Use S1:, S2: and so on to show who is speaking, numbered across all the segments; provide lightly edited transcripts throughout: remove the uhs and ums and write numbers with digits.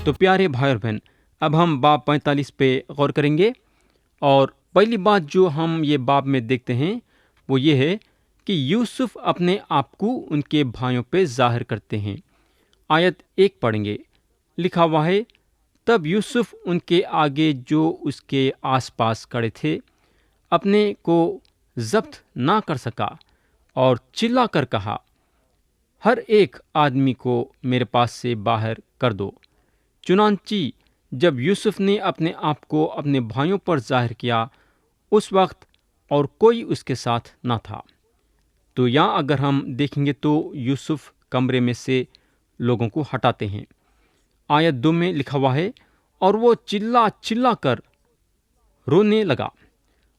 S1: تو پیارے بھائی اور بہن، اب ہم باب 45 پہ غور کریں گے، اور پہلی بات جو ہم یہ باب میں دیکھتے ہیں وہ یہ ہے کہ یوسف اپنے آپ کو ان کے بھائیوں پہ ظاہر کرتے ہیں۔ آیت 1 پڑھیں گے، لکھا ہوا ہے، تب یوسف ان کے آگے جو اس کے آس پاس کھڑے تھے اپنے کو ضبط نہ کر سکا اور چلا کر کہا، ہر ایک آدمی کو میرے پاس سے باہر کر دو۔ چنانچہ جب یوسف نے اپنے آپ کو اپنے بھائیوں پر ظاہر کیا، اس وقت اور کوئی اس کے ساتھ نہ تھا۔ تو یہاں اگر ہم دیکھیں گے تو یوسف کمرے میں سے لوگوں کو ہٹاتے ہیں۔ آیت 2 میں لکھا ہوا ہے، اور وہ چلا چلا کر رونے لگا،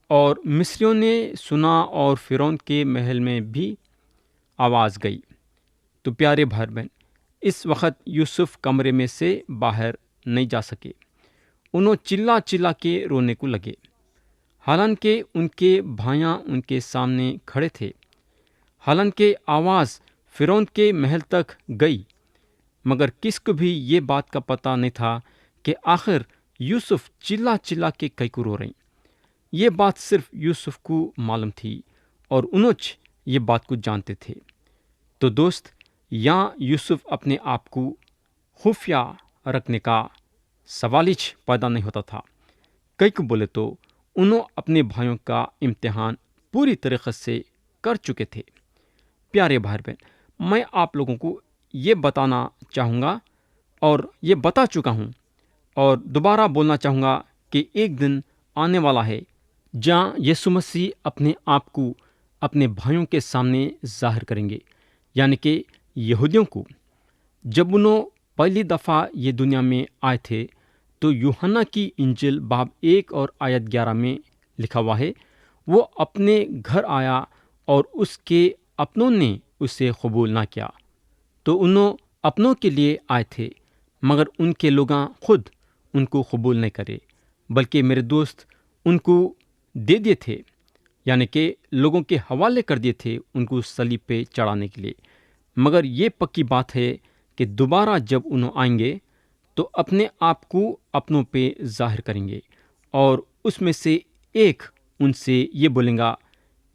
S1: اور مصریوں نے سنا اور فرعون کے محل میں بھی آواز گئی۔ تو پیارے بھائی بہن، اس وقت یوسف کمرے میں سے باہر نہیں جا سکے۔ انہوں چلا چلا کے رونے کو لگے، حالانکہ ان کے بھائیاں ان کے سامنے کھڑے تھے، حالانکہ آواز فرعون کے محل تک گئی، مگر کس کو بھی یہ بات کا پتہ نہیں تھا کہ آخر یوسف چلا چلا کے کئی کو رو رہے ہیں۔ یہ بات صرف یوسف کو معلوم تھی، اور انہوں یہ بات کو جانتے تھے۔ تو دوست، یہاں یوسف اپنے آپ کو خفیہ رکھنے کا سوال ہی پیدا نہیں ہوتا تھا۔ کئی کو بولے تو انہوں اپنے بھائیوں کا امتحان پوری طریقے سے کر چکے تھے۔ پیارے بھائی بہن، میں آپ لوگوں کو یہ بتانا چاہوں گا، اور یہ بتا چکا ہوں، اور دوبارہ بولنا چاہوں گا کہ ایک دن آنے والا ہے جہاں یسوع مسیح اپنے آپ کو اپنے بھائیوں کے سامنے ظاہر کریں گے، یعنی کہ یہودیوں کو۔ جب انہوں پہلی دفعہ یہ دنیا میں آئے تھے تو یوحنا کی انجیل باب 1 اور آیت 11 میں لکھا ہوا ہے، وہ اپنے گھر آیا اور اس کے اپنوں نے اسے قبول نہ کیا۔ تو انہوں اپنوں کے لیے آئے تھے، مگر ان کے لوگاں خود ان کو قبول نہیں کرے، بلکہ میرے دوست ان کو دے دیے تھے، یعنی کہ لوگوں کے حوالے کر دیے تھے ان کو صلیب پہ چڑھانے کے لیے۔ مگر یہ پکی بات ہے کہ دوبارہ جب انہوں آئیں گے تو اپنے آپ کو اپنوں پہ ظاہر کریں گے، اور اس میں سے ایک ان سے یہ بولیں گا،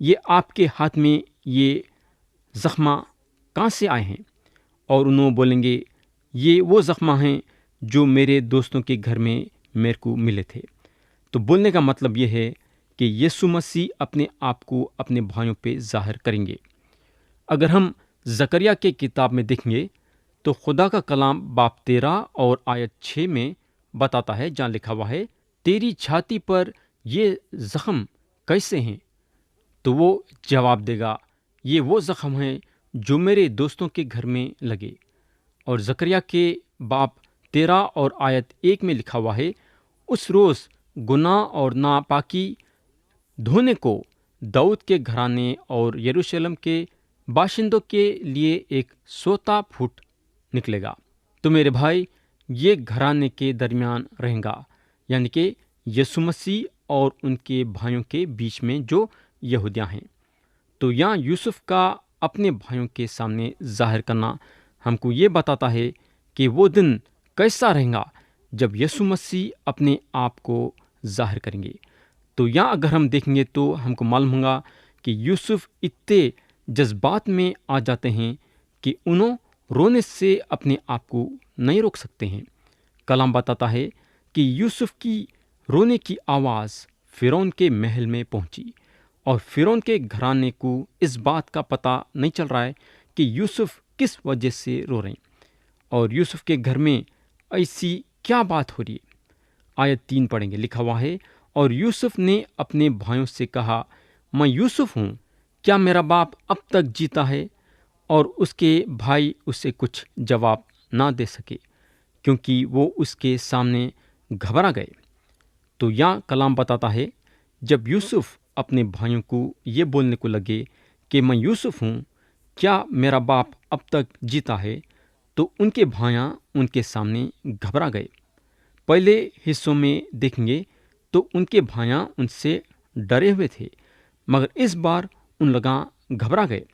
S1: یہ آپ کے ہاتھ میں یہ زخمہ کہاں سے آئے ہیں؟ اور انہوں بولیں گے، یہ وہ زخمہ ہیں جو میرے دوستوں کے گھر میں میرے کو ملے تھے۔ تو بولنے کا مطلب یہ ہے کہ یسوع مسیح اپنے آپ کو اپنے بھائیوں پہ ظاہر کریں گے۔ اگر ہم زکریا کے کتاب میں دیکھیں گے تو خدا کا کلام باب 13 اور آیت 6 میں بتاتا ہے، جہاں لکھا ہوا ہے، تیری چھاتی پر یہ زخم کیسے ہیں؟ تو وہ جواب دے گا، یہ وہ زخم ہیں جو میرے دوستوں کے گھر میں لگے۔ اور زکریا کے باب 13 اور آیت 1 میں لکھا ہوا ہے، اس روز گناہ اور ناپاکی دھونے کو داؤد کے گھرانے اور یروشلم کے باشندوں کے لیے ایک سوتا پھوٹ نکلے گا۔ تو میرے بھائی، یہ گھرانے کے درمیان رہیں گا، یعنی کہ یسوع مسیح اور ان کے بھائیوں کے بیچ میں جو یہودیاں ہیں۔ تو یہاں یوسف کا اپنے بھائیوں کے سامنے ظاہر کرنا ہم کو یہ بتاتا ہے کہ وہ دن کیسا رہیں گا جب یسوع مسیح اپنے آپ کو ظاہر کریں گے۔ تو یہاں اگر ہم دیکھیں گے تو ہم کو معلوم ہوگا کہ یوسف اتنے جذبات میں آ جاتے ہیں کہ انہوں رونے سے اپنے آپ کو نہیں روک سکتے ہیں۔ کلام بتاتا ہے کہ یوسف کی رونے کی آواز فرعون کے محل میں پہنچی، اور فرعون کے گھرانے کو اس بات کا پتہ نہیں چل رہا ہے کہ یوسف کس وجہ سے رو رہے ہیں، اور یوسف کے گھر میں ایسی کیا بات ہو رہی ہے۔ آیت 3 پڑھیں گے، لکھا ہوا ہے، اور یوسف نے اپنے بھائیوں سے کہا، میں یوسف ہوں، کیا میرا باپ اب تک جیتا ہے؟ اور اس کے بھائی اسے کچھ جواب نہ دے سکے، کیونکہ وہ اس کے سامنے گھبرا گئے۔ تو یہاں کلام بتاتا ہے، جب یوسف اپنے بھائیوں کو یہ بولنے کو لگے کہ میں یوسف ہوں، کیا میرا باپ اب تک جیتا ہے، تو ان کے بھائیاں ان کے سامنے گھبرا گئے۔ پہلے حصوں میں دیکھیں گے تو ان کے بھائیاں ان سے ڈرے ہوئے تھے، مگر اس بار ان لوگاں گھبرا گئے۔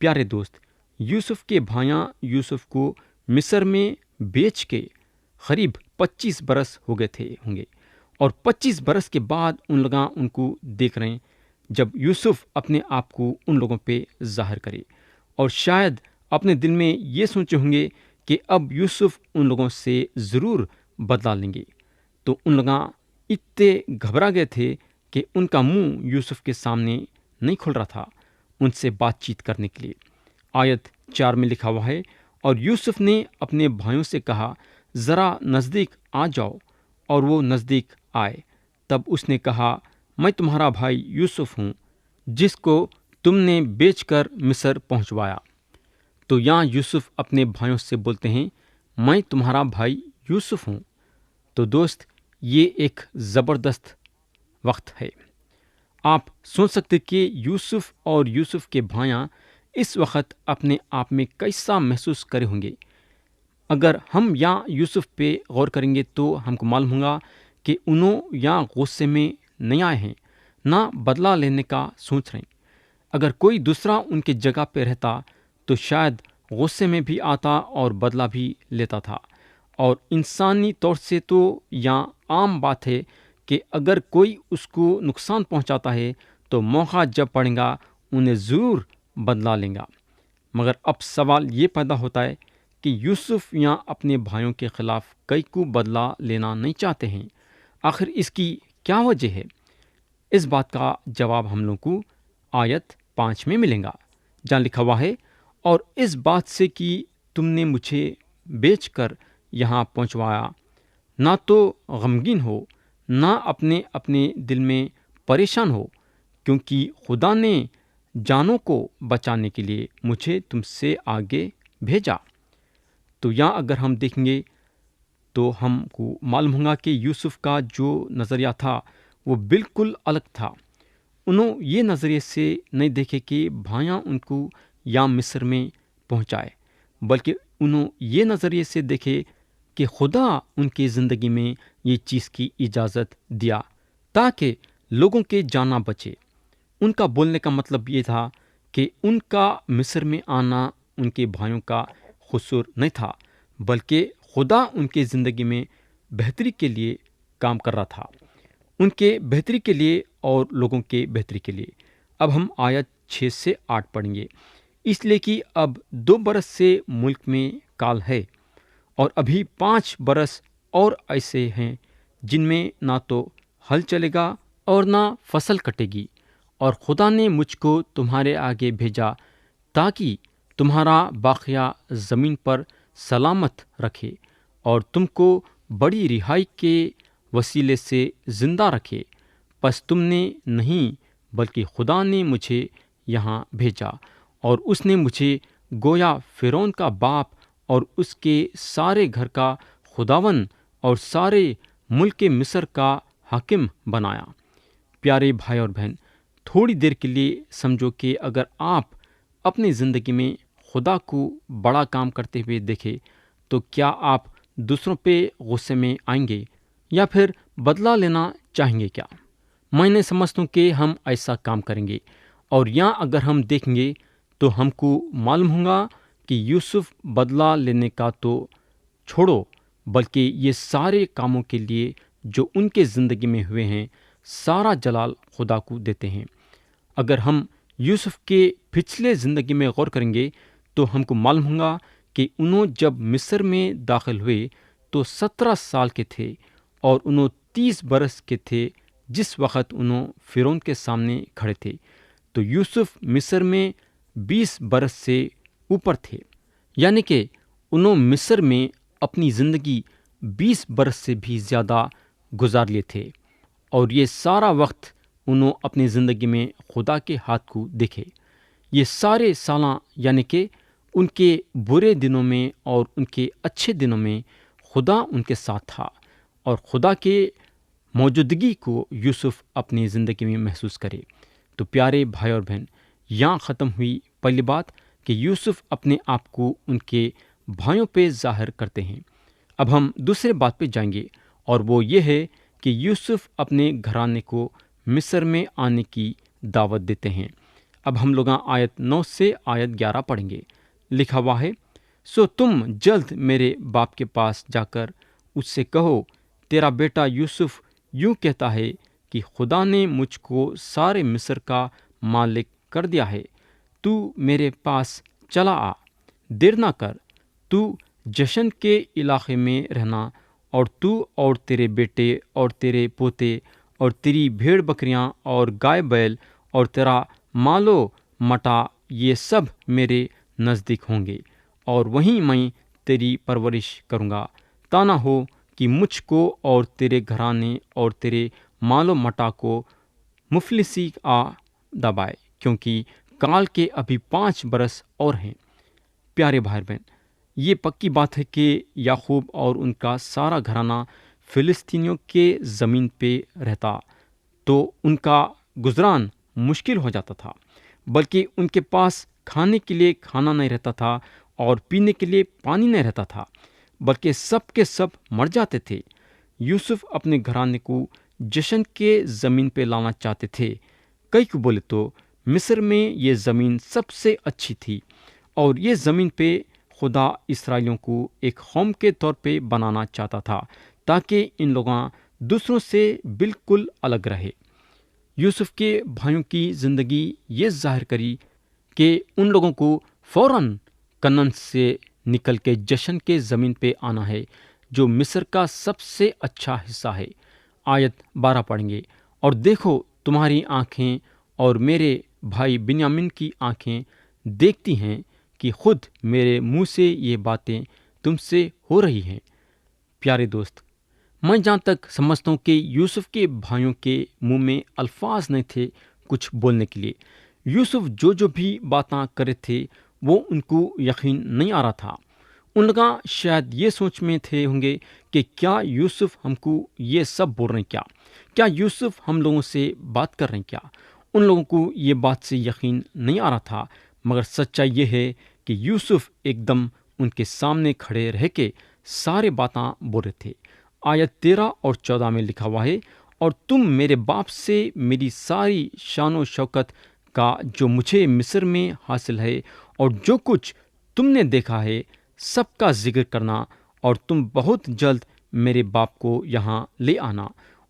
S1: پیارے دوست، یوسف کے بھائیاں یوسف کو مصر میں بیچ کے قریب 25 برس ہو گئے تھے ہوں گے، اور 25 برس کے بعد ان لوگ ان کو دیکھ رہے ہیں جب یوسف اپنے آپ کو ان لوگوں پہ ظاہر کرے، اور شاید اپنے دل میں یہ سوچے ہوں گے کہ اب یوسف ان لوگوں سے ضرور بدلا لیں گے، تو ان لوگ اتنے گھبرا گئے تھے کہ ان کا منہ یوسف کے سامنے نہیں کھل رہا تھا ان سے بات چیت کرنے کے لیے۔ آیت 4 میں لکھا ہوا ہے، اور یوسف نے اپنے بھائیوں سے کہا، ذرا نزدیک آ جاؤ، اور وہ نزدیک آئے۔ تب اس نے کہا، میں تمہارا بھائی یوسف ہوں، جس کو تم نے بیچ کر مصر پہنچوایا۔ تو یہاں یوسف اپنے بھائیوں سے بولتے ہیں، میں تمہارا بھائی یوسف ہوں۔ تو دوست، یہ ایک زبردست وقت ہے۔ آپ سوچ سکتے کہ یوسف اور یوسف کے بھائیاں اس وقت اپنے آپ میں کیسا محسوس کرے ہوں گے۔ اگر ہم یہاں یوسف پہ غور کریں گے تو ہم کو معلوم ہوگا کہ انہوں یہاں غصے میں نہیں آئے ہیں، نہ بدلہ لینے کا سوچ رہے ہیں۔ اگر کوئی دوسرا ان کے جگہ پہ رہتا تو شاید غصے میں بھی آتا اور بدلہ بھی لیتا تھا، اور انسانی طور سے تو یہاں عام بات ہے کہ اگر کوئی اس کو نقصان پہنچاتا ہے تو موقع جب پڑے گا انہیں ضرور بدلہ لیں گا۔ مگر اب سوال یہ پیدا ہوتا ہے کہ یوسف یہاں اپنے بھائیوں کے خلاف کئی کو بدلہ لینا نہیں چاہتے ہیں۔ آخر اس کی کیا وجہ ہے؟ اس بات کا جواب ہم لوگوں کو آیت 5 میں ملے گا، جہاں لکھا ہوا ہے، اور اس بات سے کہ تم نے مجھے بیچ کر یہاں پہنچوایا، نہ تو غمگین ہو، نہ اپنے اپنے دل میں پریشان ہو، کیونکہ خدا نے جانوں کو بچانے کے لیے مجھے تم سے آگے بھیجا۔ تو یہاں اگر ہم دیکھیں گے تو ہم کو معلوم ہوگا کہ یوسف کا جو نظریہ تھا وہ بالکل الگ تھا۔ انہوں یہ نظریے سے نہیں دیکھے کہ بھائیاں ان کو یا مصر میں پہنچائے، بلکہ انہوں یہ نظریے سے دیکھے کہ خدا ان کی زندگی میں یہ چیز کی اجازت دیا تاکہ لوگوں کے جانا بچے۔ ان کا بولنے کا مطلب یہ تھا کہ ان کا مصر میں آنا ان کے بھائیوں کا قصور نہیں تھا، بلکہ خدا ان کے زندگی میں بہتری کے لیے کام کر رہا تھا، ان کے بہتری کے لیے اور لوگوں کے بہتری کے لیے۔ اب ہم آیت 6 سے 8 پڑھیں گے۔ اس لیے کہ اب 2 برس سے ملک میں کال ہے، اور ابھی 5 برس اور ایسے ہیں جن میں نہ تو ہل چلے گا اور نہ فصل کٹے گی، اور خدا نے مجھ کو تمہارے آگے بھیجا تاکہ تمہارا باقیہ زمین پر سلامت رکھے اور تم کو بڑی رہائی کے وسیلے سے زندہ رکھے۔ پس تم نے نہیں بلکہ خدا نے مجھے یہاں بھیجا، اور اس نے مجھے گویا فرعون کا باپ اور اس کے سارے گھر کا خداون اور سارے ملک مصر کا حاکم بنایا۔ پیارے بھائی اور بہن، تھوڑی دیر کے لیے سمجھو کہ اگر آپ اپنی زندگی میں خدا کو بڑا کام کرتے ہوئے دیکھیں تو کیا آپ دوسروں پہ غصے میں آئیں گے یا پھر بدلہ لینا چاہیں گے؟ کیا میں نہیں سمجھتا ہوں کہ ہم ایسا کام کریں گے۔ اور یہاں اگر ہم دیکھیں گے تو ہم کو معلوم ہوگا کہ یوسف بدلہ لینے کا تو چھوڑو، بلکہ یہ سارے کاموں کے لیے جو ان کے زندگی میں ہوئے ہیں سارا جلال خدا کو دیتے ہیں۔ اگر ہم یوسف کے پچھلے زندگی میں غور کریں گے تو ہم کو معلوم ہوگا کہ انہوں جب مصر میں داخل ہوئے تو 17 سال کے تھے، اور انہوں 30 برس کے تھے جس وقت انہوں فرعون کے سامنے کھڑے تھے۔ تو یوسف مصر میں 20 برس سے اوپر تھے، یعنی کہ انہوں مصر میں اپنی زندگی 20 برس سے بھی زیادہ گزار لیے تھے، اور یہ سارا وقت انہوں اپنی زندگی میں خدا کے ہاتھ کو دیکھے۔ یہ سارے سالاں یعنی کہ ان کے برے دنوں میں اور ان کے اچھے دنوں میں خدا ان کے ساتھ تھا، اور خدا کے موجودگی کو یوسف اپنی زندگی میں محسوس کرے۔ تو پیارے بھائی اور بہن، یہاں ختم ہوئی پہلی بات کہ یوسف اپنے آپ کو ان کے بھائیوں پہ ظاہر کرتے ہیں۔ اب ہم دوسرے بات پہ جائیں گے، اور وہ یہ ہے کہ یوسف اپنے گھرانے کو مصر میں آنے کی دعوت دیتے ہیں۔ اب ہم لوگ آیت 9 سے آیت 11 پڑھیں گے۔ لکھا ہوا ہے، سو تم جلد میرے باپ کے پاس جا کر اس سے کہو تیرا بیٹا یوسف یوں کہتا ہے کہ خدا نے مجھ کو سارے مصر کا مالک کر دیا ہے، تو میرے پاس چلا آ، دیر نہ کر، تو جشن کے علاقے میں رہنا، اور تو اور تیرے بیٹے اور تیرے پوتے اور تیری بھیڑ بکریاں اور گائے بیل اور تیرا مالو مٹا یہ سب میرے نزدیک ہوں گے، اور وہیں میں تیری پرورش کروں گا، تا نہ ہو کہ مجھ کو اور تیرے گھرانے اور تیرے مال و مٹا کو مفلسی آ دبائے، کیونکہ کال کے ابھی 5 برس اور ہیں۔ پیارے بھائی بہن، یہ پکی بات ہے کہ یعقوب اور ان کا سارا گھرانہ فلسطینیوں کے زمین پہ رہتا تو ان کا گزران مشکل ہو جاتا تھا، بلکہ ان کے پاس کھانے کے لیے کھانا نہیں رہتا تھا اور پینے کے لیے پانی نہیں رہتا تھا، بلکہ سب کے سب مر جاتے تھے۔ یوسف اپنے گھرانے کو جشن کے زمین پہ لانا چاہتے تھے۔ کئی کو بولے تو مصر میں یہ زمین سب سے اچھی تھی، اور یہ زمین پہ خدا اسرائیلیوں کو ایک قوم کے طور پہ بنانا چاہتا تھا، تاکہ ان لوگاں دوسروں سے بالکل الگ رہے۔ یوسف کے بھائیوں کی زندگی یہ ظاہر کری کہ ان لوگوں کو فوراً کنعان سے نکل کے جشن کے زمین پہ آنا ہے، جو مصر کا سب سے اچھا حصہ ہے۔ آیت 12 پڑھیں گے، اور دیکھو تمہاری آنکھیں اور میرے بھائی بنیامین کی آنکھیں دیکھتی ہیں کہ خود میرے منہ سے یہ باتیں تم سے ہو رہی ہیں۔ پیارے دوست، میں جہاں تک سمجھتا ہوں کہ یوسف کے بھائیوں کے منہ میں الفاظ نہیں تھے کچھ بولنے کے لیے۔ یوسف جو بھی باتاں کرے تھے وہ ان کو یقین نہیں آ رہا تھا۔ ان لوگ شاید یہ سوچ میں تھے ہوں گے کہ کیا یوسف ہم کو یہ سب بول رہے ہیں، کیا یوسف ہم لوگوں سے بات کر رہے ہیں کیا؟ ان لوگوں کو یہ بات سے یقین نہیں آ رہا تھا، مگر سچائی یہ ہے کہ یوسف ایک دم ان کے سامنے کھڑے رہ کے سارے باتاں بول رہے تھے۔ آیت 13 اور 14 میں لکھا ہوا ہے، اور تم میرے باپ سے میری ساری شان و شوکت کا جو مجھے مصر میں حاصل ہے اور جو کچھ تم نے دیکھا ہے سب کا ذکر کرنا، اور تم بہت جلد میرے باپ کو یہاں لے آنا۔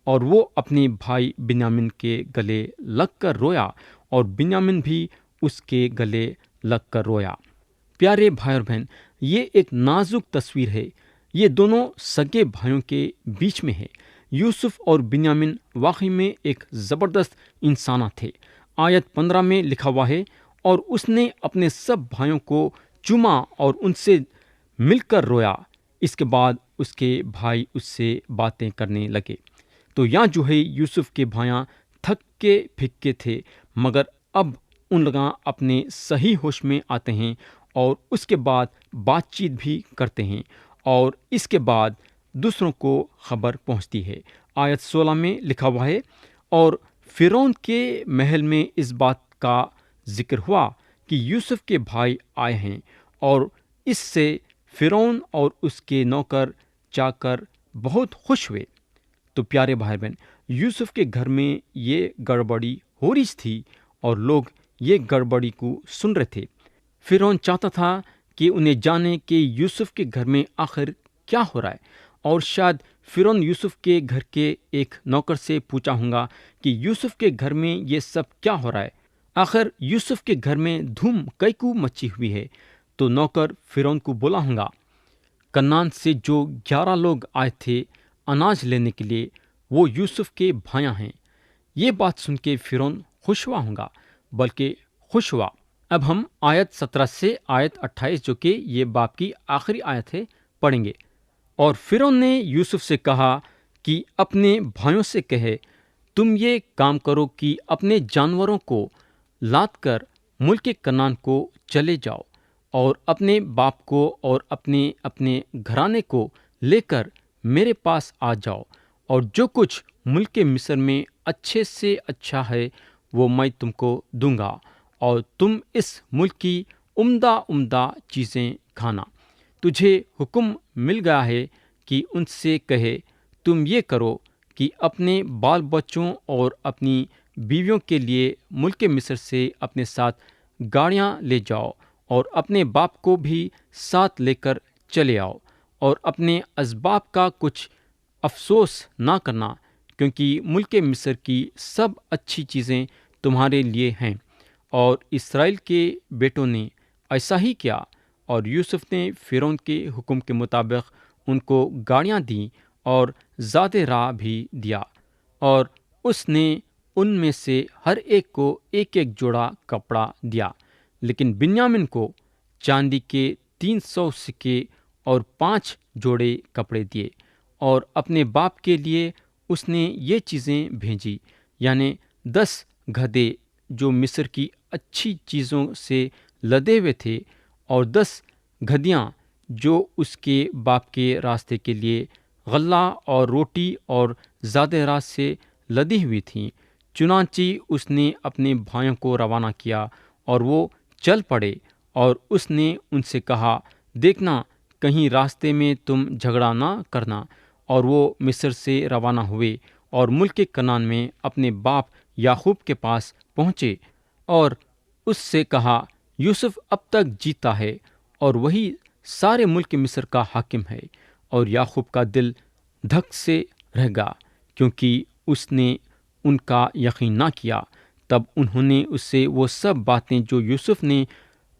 S1: اور وہ اپنے بھائی بنیامین کے گلے لگ کر رویا، اور بنیامین بھی اس کے گلے لگ کر رویا۔ پیارے بھائی اور بہن، یہ ایک نازک تصویر ہے، یہ دونوں سگے بھائیوں کے بیچ میں ہے۔ یوسف اور بنیامین واقعی میں ایک زبردست انسانہ تھے۔ آیت 15 میں لکھا ہوا ہے، اور اس نے اپنے سب بھائیوں کو چوما اور ان سے مل کر رویا۔ اس کے بعد اس کے بھائی اس سے باتیں کرنے لگے۔ تو یہاں جو ہے یوسف کے بھائیاں تھک کے پھکے تھے، مگر اب ان لوگاں اپنے صحیح ہوش میں آتے ہیں، اور اس کے بعد بات چیت بھی کرتے ہیں، اور اس کے بعد دوسروں کو خبر پہنچتی ہے۔ آیت 16 میں لکھا ہوا ہے، اور فرعون کے محل میں اس بات کا ذکر ہوا کہ یوسف کے بھائی آئے ہیں، اور اس سے فرعون اور اس کے نوکر چاکر بہت خوش ہوئے۔ تو پیارے بھائی بہن، یوسف کے گھر میں یہ گڑبڑی ہو رہی تھی، اور لوگ یہ گڑبڑی کو سن رہے تھے۔ فرعون چاہتا تھا کہ انہیں جانے کہ یوسف کے گھر میں آخر کیا ہو رہا ہے، اور شاید فرعون یوسف کے گھر کے ایک نوکر سے پوچھا ہوگا کہ یوسف کے گھر میں یہ سب کیا ہو رہا ہے، آخر یوسف کے گھر میں دھوم کئی کو مچی ہوئی ہے۔ تو نوکر فرعون کو بولا ہوگا، کنعان سے جو 11 لوگ آئے تھے اناج لینے کے لیے، وہ یوسف کے بھائیاں ہیں۔ یہ بات سن کے فرعون خوش ہوا ہوگا، بلکہ خوش ہوا۔ اب ہم آیت 17 سے آیت 28 جو کہ یہ باب کی آخری آیت ہے پڑھیں گے۔ اور فرعون نے یوسف سے کہا کہ اپنے بھائیوں سے کہے، تم یہ کام کرو کہ اپنے جانوروں کو لاد کر ملک کنعان کو چلے جاؤ، اور اپنے باپ کو اور اپنے اپنے گھرانے کو لے کر میرے پاس آ جاؤ، اور جو کچھ ملک مصر میں اچھے سے اچھا ہے وہ میں تم کو دوں گا، اور تم اس ملک کی عمدہ عمدہ چیزیں کھانا۔ تجھے حکم مل گیا ہے کہ ان سے کہے، تم یہ کرو کہ اپنے بال بچوں اور اپنی بیویوں کے لیے ملک مصر سے اپنے ساتھ گاڑیاں لے جاؤ، اور اپنے باپ کو بھی ساتھ لے کر چلے آؤ، اور اپنے اسباب کا کچھ افسوس نہ کرنا، کیونکہ ملک مصر کی سب اچھی چیزیں تمہارے لیے ہیں۔ اور اسرائیل کے بیٹوں نے ایسا ہی کیا، اور یوسف نے فرعون کے حکم کے مطابق ان کو گاڑیاں دیں اور زاد راہ بھی دیا، اور اس نے ان میں سے ہر ایک کو ایک ایک جوڑا کپڑا دیا، لیکن بنیامین کو چاندی کے 300 سکے اور 5 جوڑے کپڑے دیے۔ اور اپنے باپ کے لیے اس نے یہ چیزیں بھیجی، یعنی 10 گدھے جو مصر کی اچھی چیزوں سے لدے ہوئے تھے، اور 10 گدھیاں جو اس کے باپ کے راستے کے لیے غلہ اور روٹی اور زاد راہ سے لدی ہوئی تھیں۔ چنانچہ اس نے اپنے بھائیوں کو روانہ کیا، اور وہ چل پڑے، اور اس نے ان سے کہا، دیکھنا کہیں راستے میں تم جھگڑا نہ کرنا۔ اور وہ مصر سے روانہ ہوئے اور ملک کنعان میں اپنے باپ یعقوب کے پاس پہنچے، اور اس سے کہا، یوسف اب تک جیتا ہے، اور وہی سارے ملک مصر کا حاکم ہے۔ اور یعقوب کا دل دھک سے رہ گیا، کیونکہ اس نے ان کا یقین نہ کیا۔ تب انہوں نے اس سے وہ سب باتیں جو یوسف نے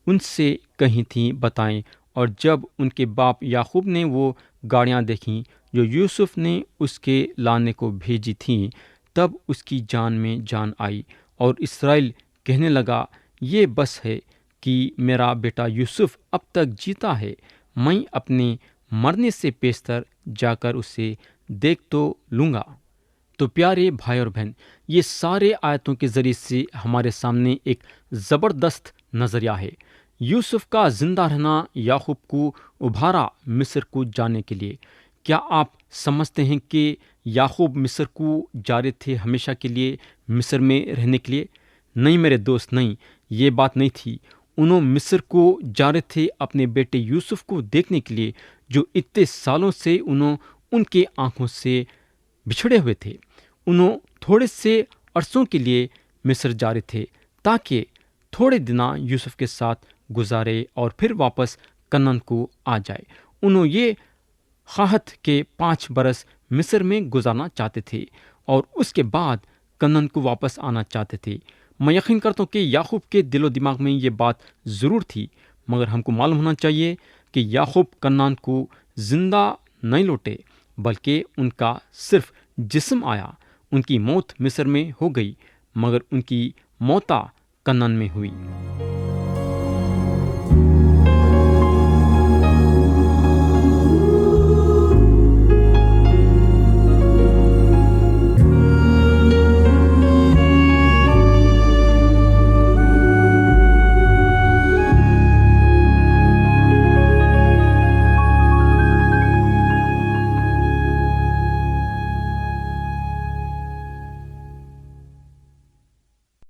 S1: ان سے کہی تھیں بتائیں، اور جب ان کے باپ یعقوب نے وہ گاڑیاں دیکھیں جو یوسف نے اس کے لانے کو بھیجی تھیں، تب اس کی جان میں جان آئی، اور اسرائیل کہنے لگا، یہ بس ہے کہ میرا بیٹا یوسف اب تک جیتا ہے، میں اپنے مرنے سے پیشتر جا کر اسے دیکھ تو لوں گا۔ تو پیارے بھائی اور بہن، یہ سارے آیتوں کے ذریعے سے ہمارے سامنے ایک زبردست نظریہ ہے۔ یوسف کا زندہ رہنا یعقوب کو ابھارا مصر کو جانے کے لیے۔ کیا آپ سمجھتے ہیں کہ یعقوب مصر کو جا رہے تھے ہمیشہ کے لیے مصر میں رہنے کے لیے؟ نہیں میرے دوست، نہیں، یہ بات نہیں تھی۔ انہوں مصر کو جا رہے تھے اپنے بیٹے یوسف کو دیکھنے کے لیے، جو اتنے سالوں سے ان کے آنکھوں سے بچھڑے ہوئے تھے۔ انہوں تھوڑے سے عرصوں کے لیے مصر جا رہے تھے، تاکہ تھوڑے دن یوسف کے ساتھ گزارے اور پھر واپس کنعان کو آ جائے۔ انہوں یہ خواہت کہ 5 برس مصر میں گزارنا چاہتے تھے، اور اس کے بعد کنعان کو واپس آنا چاہتے تھے۔ میں یقین کرتا ہوں کہ یعقوب کے دل و دماغ میں یہ بات ضرور تھی، مگر ہم کو معلوم ہونا چاہیے کہ یعقوب کنعان کو زندہ نہیں لوٹے، بلکہ ان کا صرف جسم آیا۔ ان کی موت مصر میں ہو گئی، مگر ان کی موت کنعان میں ہوئی۔